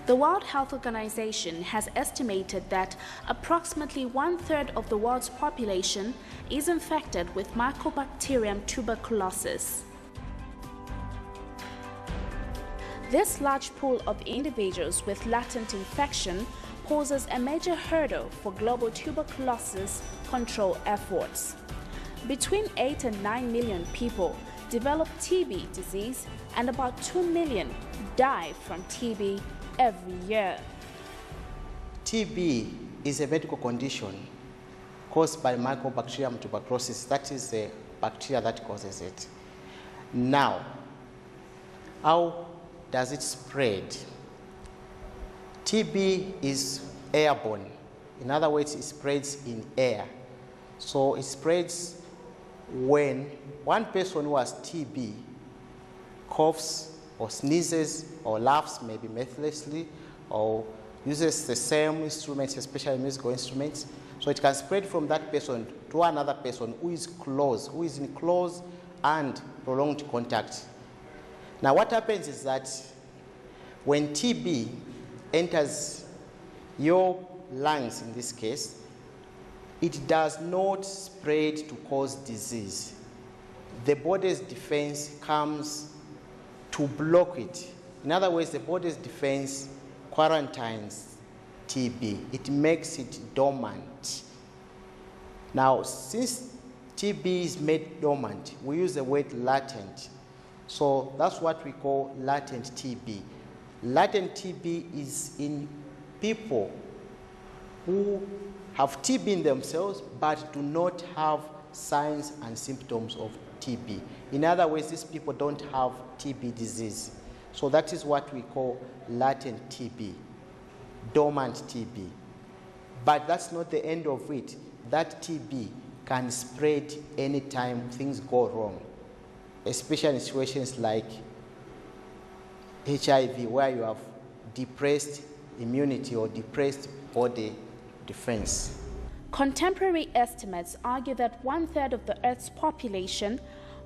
The World Health Organization has estimated that approximately 1/3 of the world's population is infected with Mycobacterium tuberculosis. This large pool of individuals with latent infection poses a major hurdle for global tuberculosis control efforts. Between 8 and 9 million people develop TB disease, and about 2 million die from TB every year. TB is a medical condition caused by Mycobacterium tuberculosis. That is the bacteria that causes it. Now, how does it spread? TB is airborne. In other words, it spreads in air. So it spreads when one person who has TB coughs or sneezes or laughs, maybe mirthlessly, or uses the same instruments, especially musical instruments. So it can spread from that person to another person who is close, who is in close and prolonged contact. Now what happens is that when TB enters your lungs, in this case, it does not spread to cause disease. The body's defense comes to block it. In other words, the body's defense quarantines TB. It makes it dormant. Now, since TB is made dormant, we use the word latent. So that's what we call latent TB. Latent TB is in people who have TB in themselves but do not have signs and symptoms of TB. In other words, these people don't have TB disease. So that is what we call latent TB, dormant TB. But that's not the end of it. That TB can spread anytime things go wrong, especially in situations like HIV, where you have depressed immunity or depressed body defense. Contemporary estimates argue that 1/3 of the Earth's population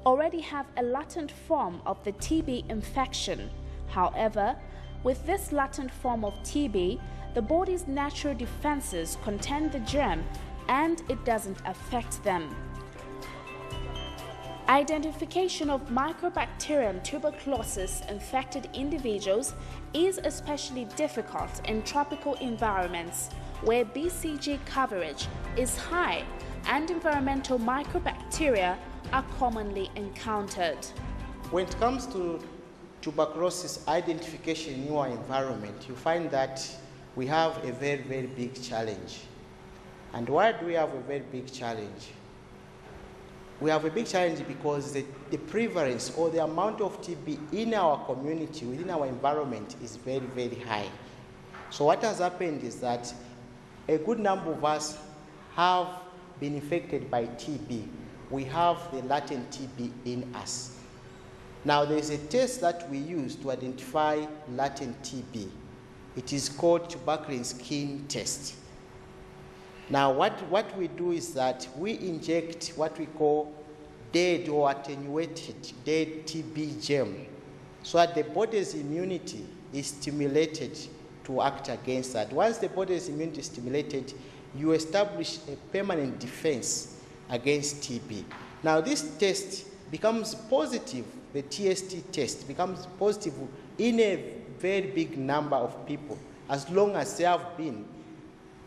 already have a latent form of the TB infection. However, with this latent form of TB, the body's natural defenses contain the germ and it doesn't affect them. Identification of Mycobacterium tuberculosis infected individuals is especially difficult in tropical environments where BCG coverage is high and environmental mycobacteria are commonly encountered. When it comes to tuberculosis identification in your environment, you find that we have a very, very big challenge. And why do we have a very big challenge? We have a big challenge because the prevalence or the amount of TB in our community, within our environment, is very, very high. So what has happened is that a good number of us have been infected by TB. We have the latent TB in us. Now there is a test that we use to identify latent TB. It is called tuberculin skin test. Now what we do is that we inject what we call dead or attenuated dead TB germ, so that the body's immunity is stimulated to act against that. Once the body's immunity is stimulated, you establish a permanent defense against TB. Now this test becomes positive, the TST test becomes positive in a very big number of people, as long as they have been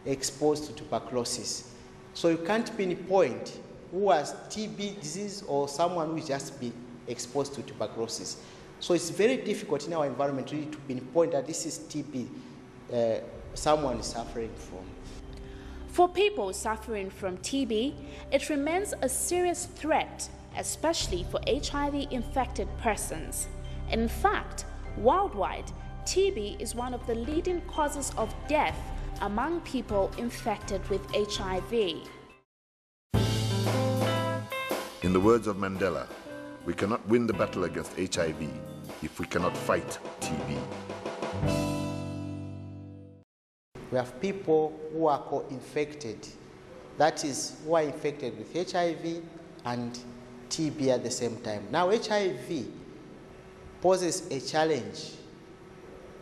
exposed to tuberculosis. So you can't pinpoint who has TB disease or someone who has just been exposed to tuberculosis. So it's very difficult in our environment really to pinpoint that this is TB someone is suffering from. For people suffering from TB, it remains a serious threat, especially for HIV-infected persons. In fact, worldwide, TB is one of the leading causes of death among people infected with HIV. In the words of Mandela, we cannot win the battle against HIV if we cannot fight TB. We have people who are co-infected, that is, who are infected with HIV and TB at the same time. Now, HIV poses a challenge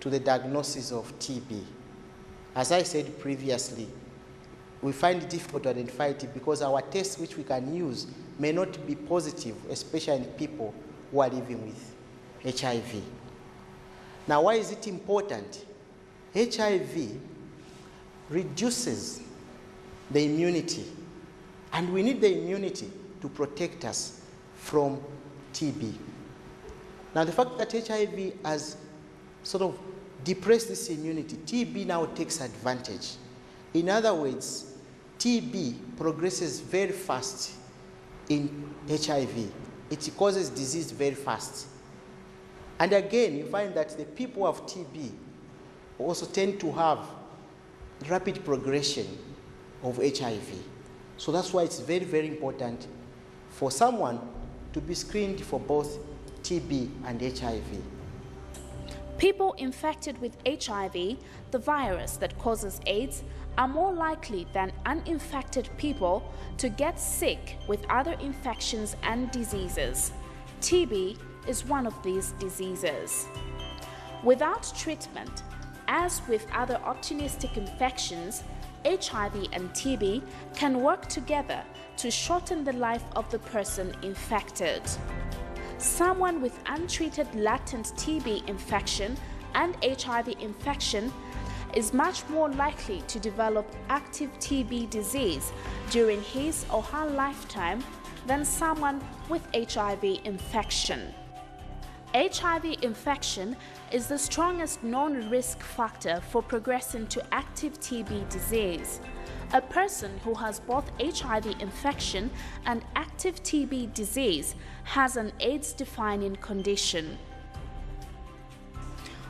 to the diagnosis of TB. As I said previously, we find it difficult to identify it because our tests which we can use may not be positive, especially in people who are living with HIV. Now, why is it important? HIV reduces the immunity, and we need the immunity to protect us from TB. Now, the fact that HIV has sort of depressed this immunity, TB now takes advantage. In other words, TB progresses very fast in HIV. It causes disease very fast. And again, you find that the people who have TB also tend to have rapid progression of HIV. So that's why it's very, very important for someone to be screened for both TB and HIV. People infected with HIV, the virus that causes AIDS, are more likely than uninfected people to get sick with other infections and diseases. TB is one of these diseases. Without treatment, as with other opportunistic infections, HIV and TB can work together to shorten the life of the person infected. Someone with untreated latent TB infection and HIV infection is much more likely to develop active TB disease during his or her lifetime than someone with HIV infection. HIV infection is the strongest known risk factor for progressing to active TB disease. A person who has both HIV infection and active TB disease has an AIDS-defining condition.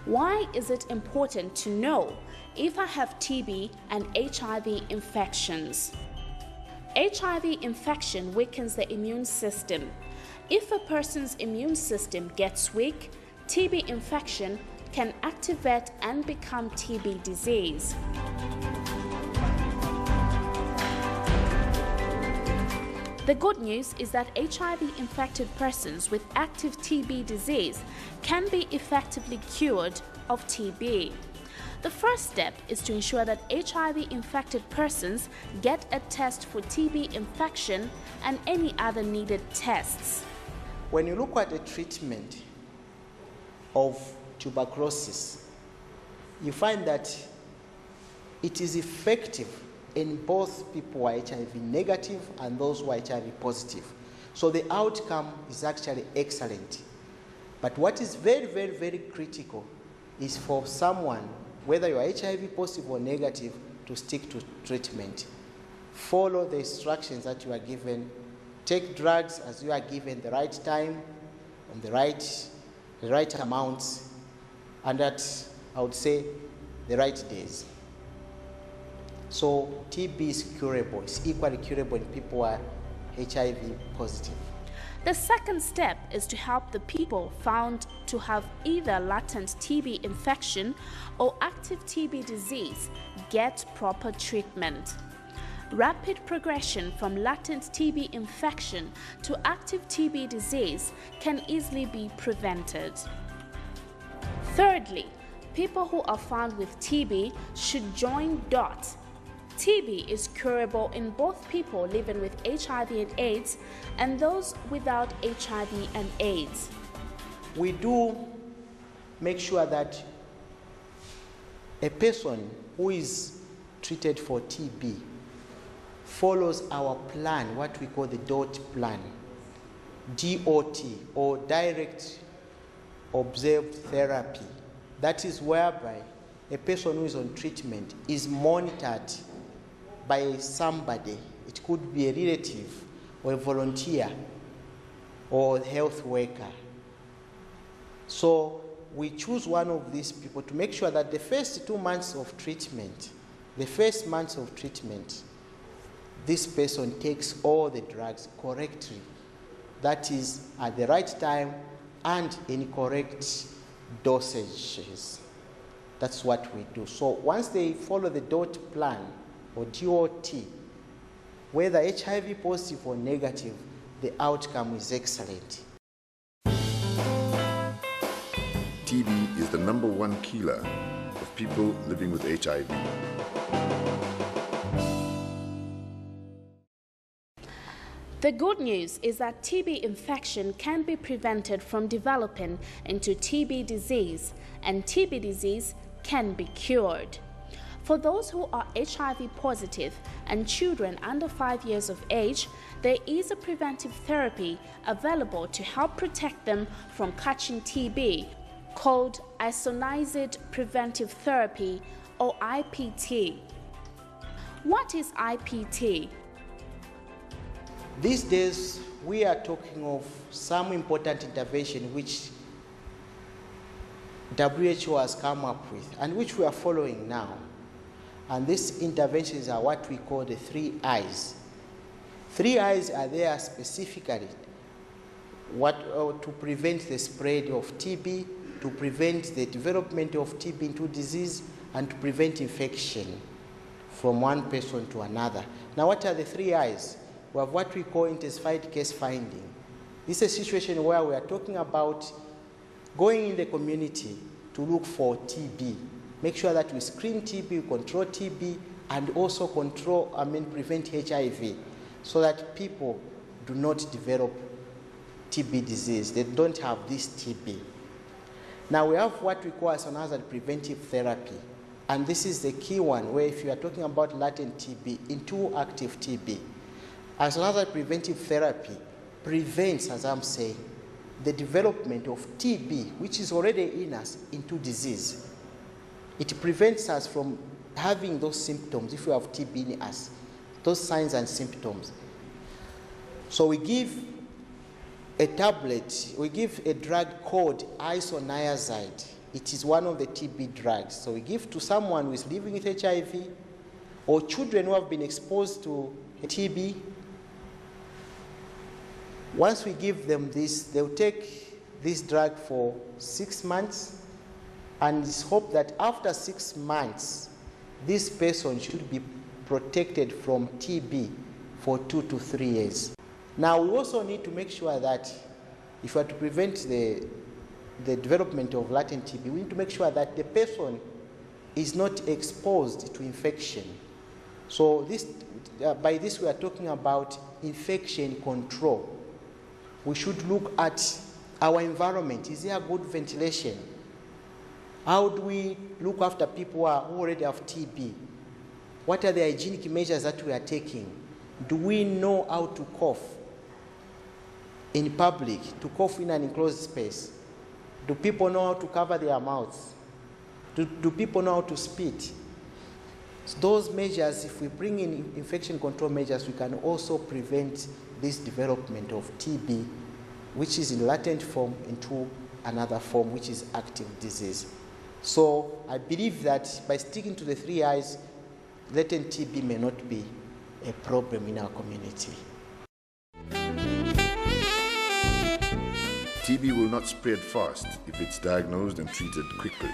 Why is it important to know if I have TB and HIV infections? HIV infection weakens the immune system. If a person's immune system gets weak, TB infection can activate and become TB disease. The good news is that HIV-infected persons with active TB disease can be effectively cured of TB. The first step is to ensure that HIV-infected persons get a test for TB infection and any other needed tests. When you look at the treatment of tuberculosis, you find that it is effective in both people who are HIV negative and those who are HIV positive. So the outcome is actually excellent. But what is very, very, very critical is for someone, whether you are HIV positive or negative, to stick to treatment. Follow the instructions that you are given. Take drugs as you are given the right time, and the right amounts, and at, I would say, the right days. So TB is curable. It's equally curable in people who are HIV positive. The second step is to help the people found to have either latent TB infection or active TB disease get proper treatment. Rapid progression from latent TB infection to active TB disease can easily be prevented. Thirdly, people who are found with TB should join DOT. TB is curable in both people living with HIV and AIDS and those without HIV and AIDS. We do make sure that a person who is treated for TB follows our plan, what we call the DOT plan, DOT, or direct observed therapy. That is whereby a person who is on treatment is monitored by somebody. It could be a relative or a volunteer or a health worker. So we choose one of these people to make sure that the first 2 months of treatment, this person takes all the drugs correctly. That is, at the right time and in correct dosages. That's what we do. So once they follow the DOT plan or DOT, whether HIV positive or negative, the outcome is excellent. TB is the #1 killer of people living with HIV. The good news is that TB infection can be prevented from developing into TB disease, and TB disease can be cured. For those who are HIV positive and children under 5 years of age, there is a preventive therapy available to help protect them from catching TB called isoniazid preventive therapy, or IPT. What is IPT? These days, we are talking of some important intervention which WHO has come up with and which we are following now. And these interventions are what we call the 3 I's. 3 I's are there specifically to prevent the spread of TB, to prevent the development of TB into disease, and to prevent infection from one person to another. Now, what are the 3 I's? We have what we call intensified case finding. This is a situation where we are talking about going in the community to look for TB. Make sure that we screen TB, control TB, and also prevent HIV, so that people do not develop TB disease. They don't have this TB. Now we have what we call as another preventive therapy. And this is the key one, where if you are talking about latent TB into active TB, as another preventive therapy prevents, as I'm saying, the development of TB, which is already in us, into disease. It prevents us from having those symptoms if we have TB in us, those signs and symptoms. So we give a tablet, we give a drug called isoniazid. It is one of the TB drugs. So we give to someone who is living with HIV or children who have been exposed to TB. Once we give them this, they'll take this drug for 6 months, and it's hoped that after 6 months, this person should be protected from TB for 2 to 3 years. Now, we also need to make sure that if we are to prevent the development of latent TB, we need to make sure that the person is not exposed to infection. So by this we are talking about infection control. We should look at our environment. Is there good ventilation? How do we look after people who already have TB? What are the hygienic measures that we are taking? Do we know how to cough in public, to cough in an enclosed space? Do people know how to cover their mouths? Do people know how to spit? So those measures, if we bring in infection control measures, we can also prevent this development of TB, which is in latent form, into another form, which is active disease. So I believe that by sticking to the 3 I's, latent TB may not be a problem in our community. TB will not spread fast if it's diagnosed and treated quickly.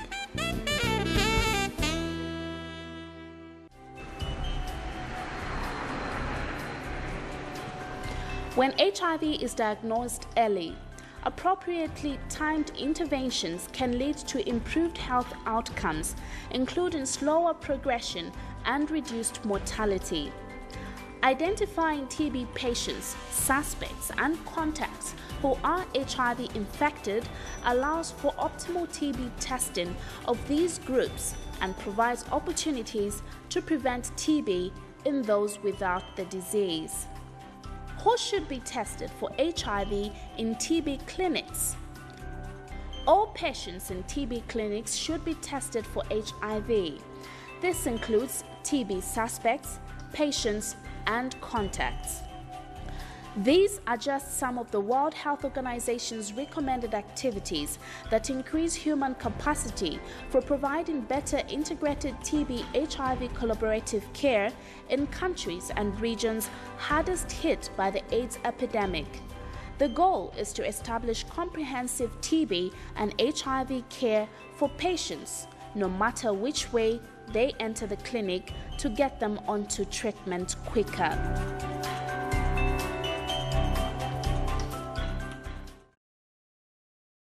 When HIV is diagnosed early, appropriately timed interventions can lead to improved health outcomes, including slower progression and reduced mortality. Identifying TB patients, suspects, and contacts who are HIV infected allows for optimal TB testing of these groups and provides opportunities to prevent TB in those without the disease. Who should be tested for HIV in TB clinics? All patients in TB clinics should be tested for HIV. This includes TB suspects, patients, and contacts. These are just some of the World Health Organization's recommended activities that increase human capacity for providing better integrated TB-HIV collaborative care in countries and regions hardest hit by the AIDS epidemic. The goal is to establish comprehensive TB and HIV care for patients, no matter which way they enter the clinic, to get them onto treatment quicker.